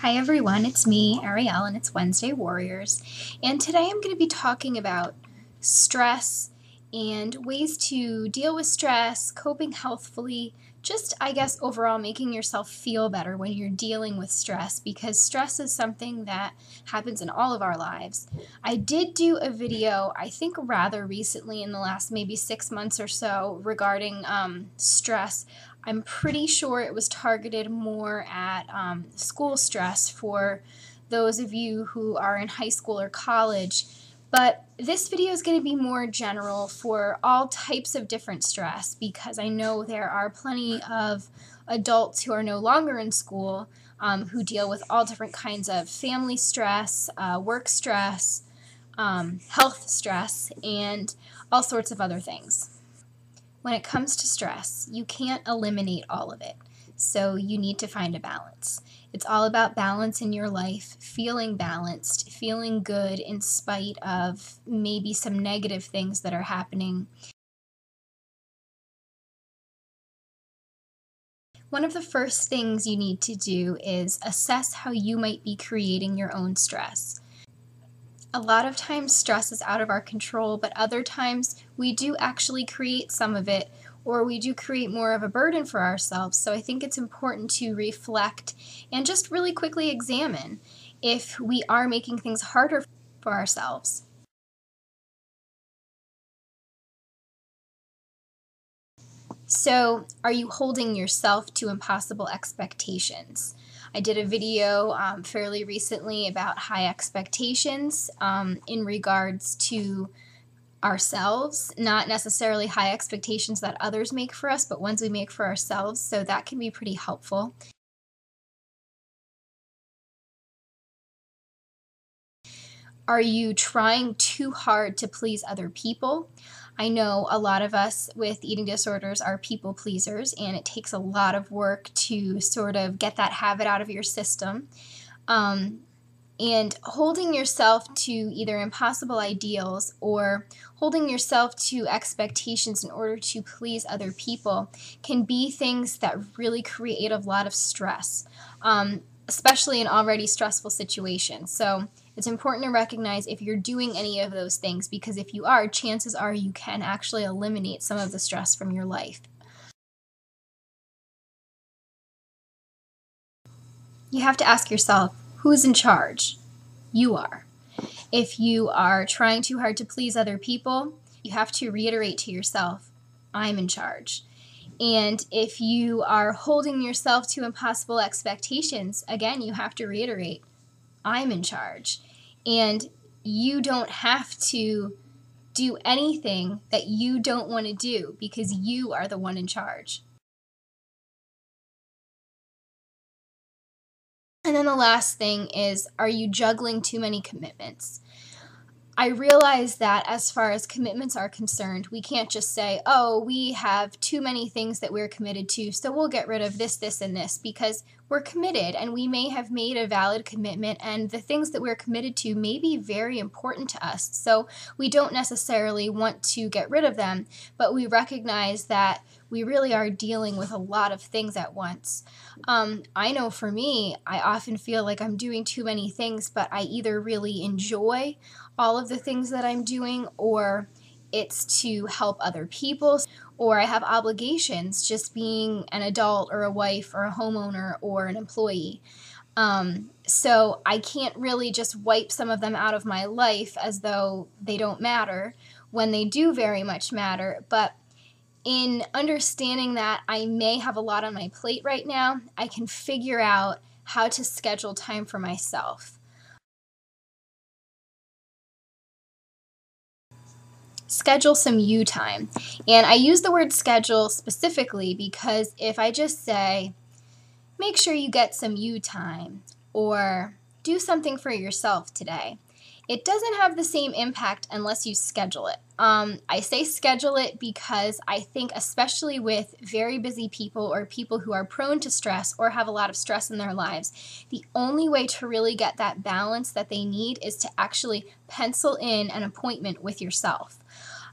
Hi everyone, it's me, Arielle, and it's Wednesday Warriors. And today I'm going to be talking about stress and ways to deal with stress, coping healthfully, just, I guess, overall making yourself feel better when you're dealing with stress, because stress is something that happens in all of our lives. I did do a video, I think rather recently in the last maybe 6 months or so, regarding stress. I'm pretty sure it was targeted more at school stress for those of you who are in high school or college. But this video is going to be more general for all types of different stress, because I know there are plenty of adults who are no longer in school who deal with all different kinds of family stress, work stress, health stress, and all sorts of other things. When it comes to stress, you can't eliminate all of it, so you need to find a balance. It's all about balance in your life, feeling balanced, feeling good in spite of maybe some negative things that are happening. One of the first things you need to do is assess how you might be creating your own stress. A lot of times stress is out of our control, but other times we do actually create some of it, or we do create more of a burden for ourselves. So I think it's important to reflect and just really quickly examine if we are making things harder for ourselves. So, are you holding yourself to impossible expectations? I did a video fairly recently about high expectations in regards to ourselves, not necessarily high expectations that others make for us, but ones we make for ourselves, so that can be pretty helpful. Are you trying too hard to please other people? I know a lot of us with eating disorders are people pleasers, and it takes a lot of work to sort of get that habit out of your system. And holding yourself to either impossible ideals or holding yourself to expectations in order to please other people can be things that really create a lot of stress, especially in already stressful situations. So it's important to recognize if you're doing any of those things, because if you are, chances are you can actually eliminate some of the stress from your life. You have to ask yourself, who's in charge? You are. If you are trying too hard to please other people, you have to reiterate to yourself, I'm in charge. And if you are holding yourself to impossible expectations, again, you have to reiterate, I'm in charge. And you don't have to do anything that you don't want to do, because you are the one in charge. And then the last thing is, are you juggling too many commitments? I realize that as far as commitments are concerned, we can't just say, oh, we have too many things that we're committed to, so we'll get rid of this, this, and this, because we're committed and we may have made a valid commitment, and the things that we're committed to may be very important to us. So we don't necessarily want to get rid of them, but we recognize that we really are dealing with a lot of things at once. I know for me, I often feel like I'm doing too many things, but I either really enjoy all of the things that I'm doing, or it's to help other people, or I have obligations just being an adult or a wife or a homeowner or an employee. So I can't really just wipe some of them out of my life as though they don't matter, when they do very much matter. But in understanding that I may have a lot on my plate right now, I can figure out how to schedule time for myself. Schedule some you time. And I use the word schedule specifically because if I just say, make sure you get some you time, or do something for yourself today, it doesn't have the same impact unless you schedule it. I say schedule it because I think, especially with very busy people or people who are prone to stress or have a lot of stress in their lives, the only way to really get that balance that they need is to actually pencil in an appointment with yourself.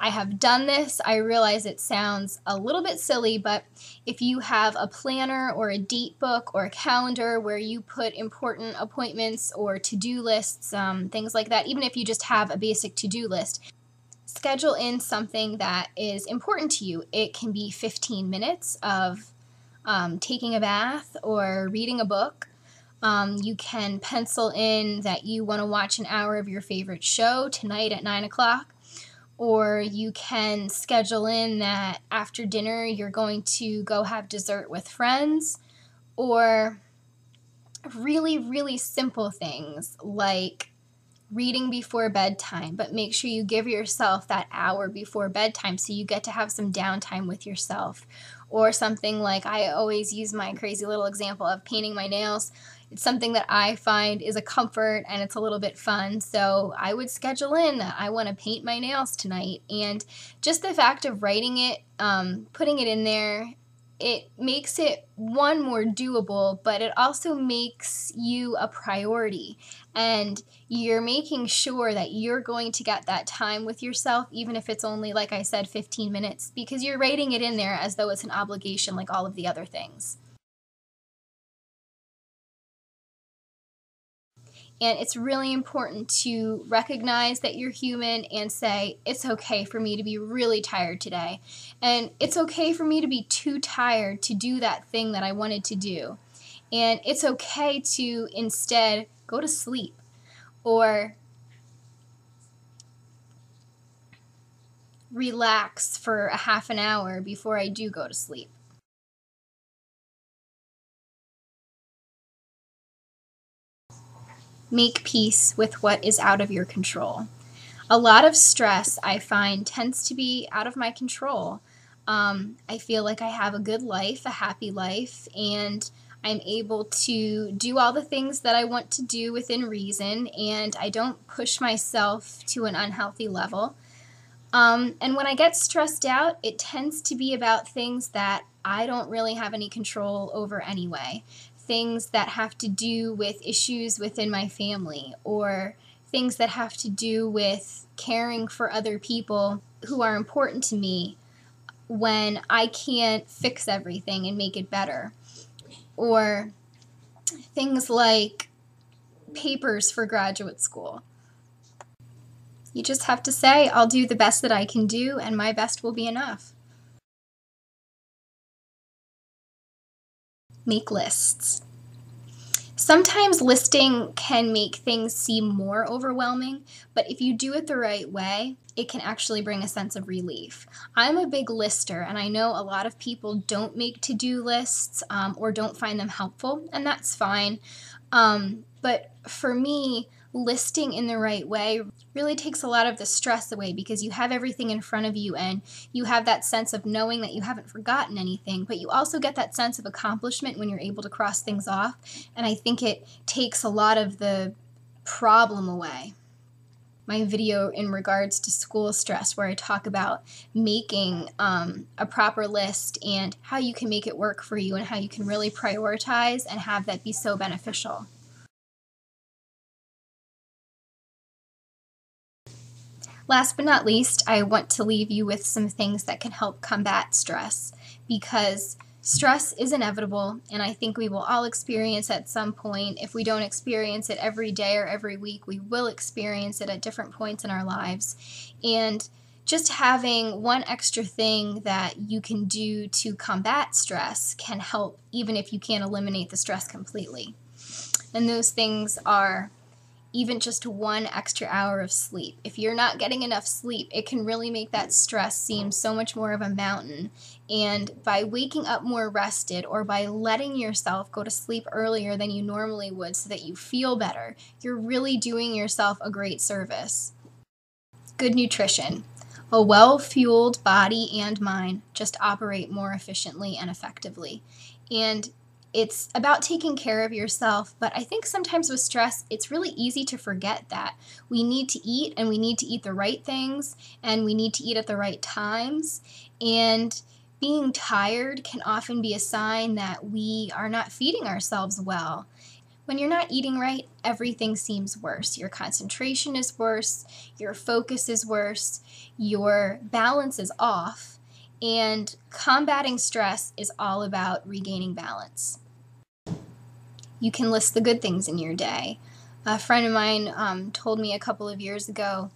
I have done this. I realize it sounds a little bit silly, but if you have a planner or a date book or a calendar where you put important appointments or to-do lists, things like that, even if you just have a basic to-do list, schedule in something that is important to you. It can be 15 minutes of taking a bath or reading a book. You can pencil in that you want to watch an hour of your favorite show tonight at 9 o'clock. Or you can schedule in that after dinner you're going to go have dessert with friends. Or really, really simple things like reading before bedtime, but make sure you give yourself that hour before bedtime so you get to have some downtime with yourself. Or something like, I always use my crazy little example of painting my nails. It's something that I find is a comfort and it's a little bit fun. So I would schedule in that I want to paint my nails tonight. And just the fact of writing it, putting it in there, it makes it, one, more doable, but it also makes you a priority. And you're making sure that you're going to get that time with yourself, even if it's only, like I said, 15 minutes, because you're writing it in there as though it's an obligation like all of the other things. And it's really important to recognize that you're human and say, it's okay for me to be really tired today. And it's okay for me to be too tired to do that thing that I wanted to do. And it's okay to instead go to sleep or relax for a half an hour before I do go to sleep. Make peace with what is out of your control. A lot of stress, I find, tends to be out of my control. I feel like I have a good life, a happy life, and I'm able to do all the things that I want to do within reason, and I don't push myself to an unhealthy level. And when I get stressed out, it tends to be about things that I don't really have any control over anyway. Things that have to do with issues within my family, or things that have to do with caring for other people who are important to me when I can't fix everything and make it better. Or things like papers for graduate school. You just have to say, I'll do the best that I can do, and my best will be enough. Make lists. Sometimes listing can make things seem more overwhelming, but if you do it the right way, it can actually bring a sense of relief. I'm a big lister, and I know a lot of people don't make to-do lists or don't find them helpful, and that's fine. But for me, listing in the right way really takes a lot of the stress away because you have everything in front of you and you have that sense of knowing that you haven't forgotten anything, but you also get that sense of accomplishment when you're able to cross things off, and I think it takes a lot of the problem away. My video in regards to school stress where I talk about making a proper list and how you can make it work for you and how you can really prioritize and have that be so beneficial. Last but not least, I want to leave you with some things that can help combat stress, because stress is inevitable, and I think we will all experience at some point. If we don't experience it every day or every week, we will experience it at different points in our lives. And just having one extra thing that you can do to combat stress can help, even if you can't eliminate the stress completely. And those things are even just 1 extra hour of sleep. If you're not getting enough sleep, it can really make that stress seem so much more of a mountain. And by waking up more rested, or by letting yourself go to sleep earlier than you normally would so that you feel better, you're really doing yourself a great service. Good nutrition. A well-fueled body and mind just operate more efficiently and effectively. And it's about taking care of yourself, but I think sometimes with stress, it's really easy to forget that. We need to eat, and we need to eat the right things, and we need to eat at the right times. And being tired can often be a sign that we are not feeding ourselves well. When you're not eating right, everything seems worse. Your concentration is worse, your focus is worse, your balance is off, and combating stress is all about regaining balance. You can list the good things in your day. A friend of mine told me a couple of years ago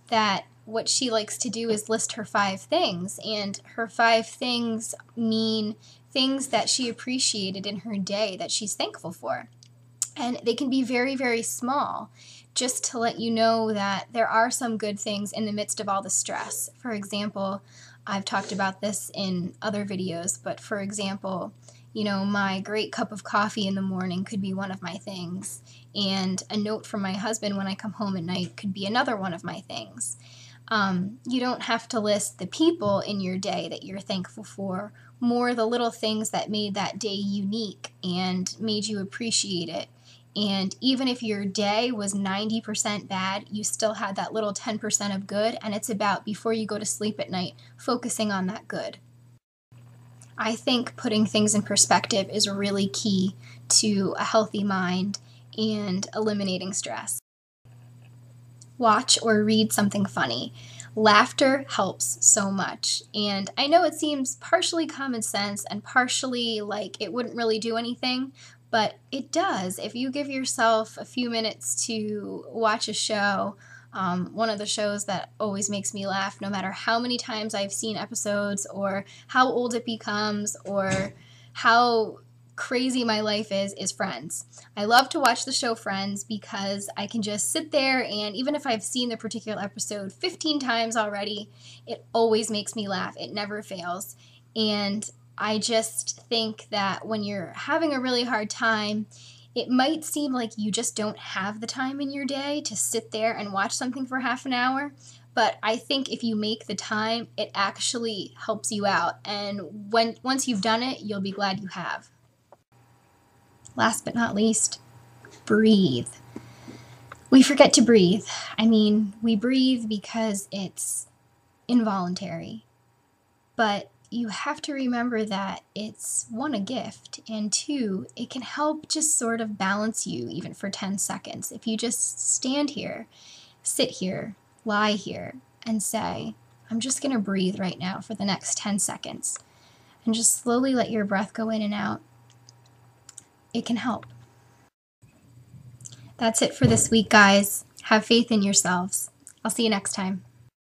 that what she likes to do is list her 5 things, and her 5 things mean things that she appreciated in her day that she's thankful for. And they can be very, very small, just to let you know that there are some good things in the midst of all the stress. For example, I've talked about this in other videos, but for example, my great cup of coffee in the morning could be one of my things, and a note from my husband when I come home at night could be another one of my things. You don't have to list the people in your day that you're thankful for, more the little things that made that day unique and made you appreciate it. And even if your day was 90% bad, you still had that little 10% of good, and it's about, before you go to sleep at night, focusing on that good. I think putting things in perspective is really key to a healthy mind and eliminating stress. Watch or read something funny. Laughter helps so much. And I know it seems partially common sense and partially like it wouldn't really do anything, but it does. If you give yourself a few minutes to watch a show, one of the shows that always makes me laugh, no matter how many times I've seen episodes or how old it becomes or how crazy my life is Friends. I love to watch the show Friends because I can just sit there, and even if I've seen the particular episode 15 times already, it always makes me laugh. It never fails. And I just think that when you're having a really hard time, it might seem like you just don't have the time in your day to sit there and watch something for half an hour. But I think if you make the time, it actually helps you out. And once you've done it, you'll be glad you have. Last but not least, breathe. We forget to breathe. We breathe because it's involuntary. But you have to remember that it's, 1, a gift, and 2, it can help just sort of balance you even for 10 seconds. If you just stand here, sit here, lie here, and say, I'm just going to breathe right now for the next 10 seconds, and just slowly let your breath go in and out, it can help. That's it for this week, guys. Have faith in yourselves. I'll see you next time.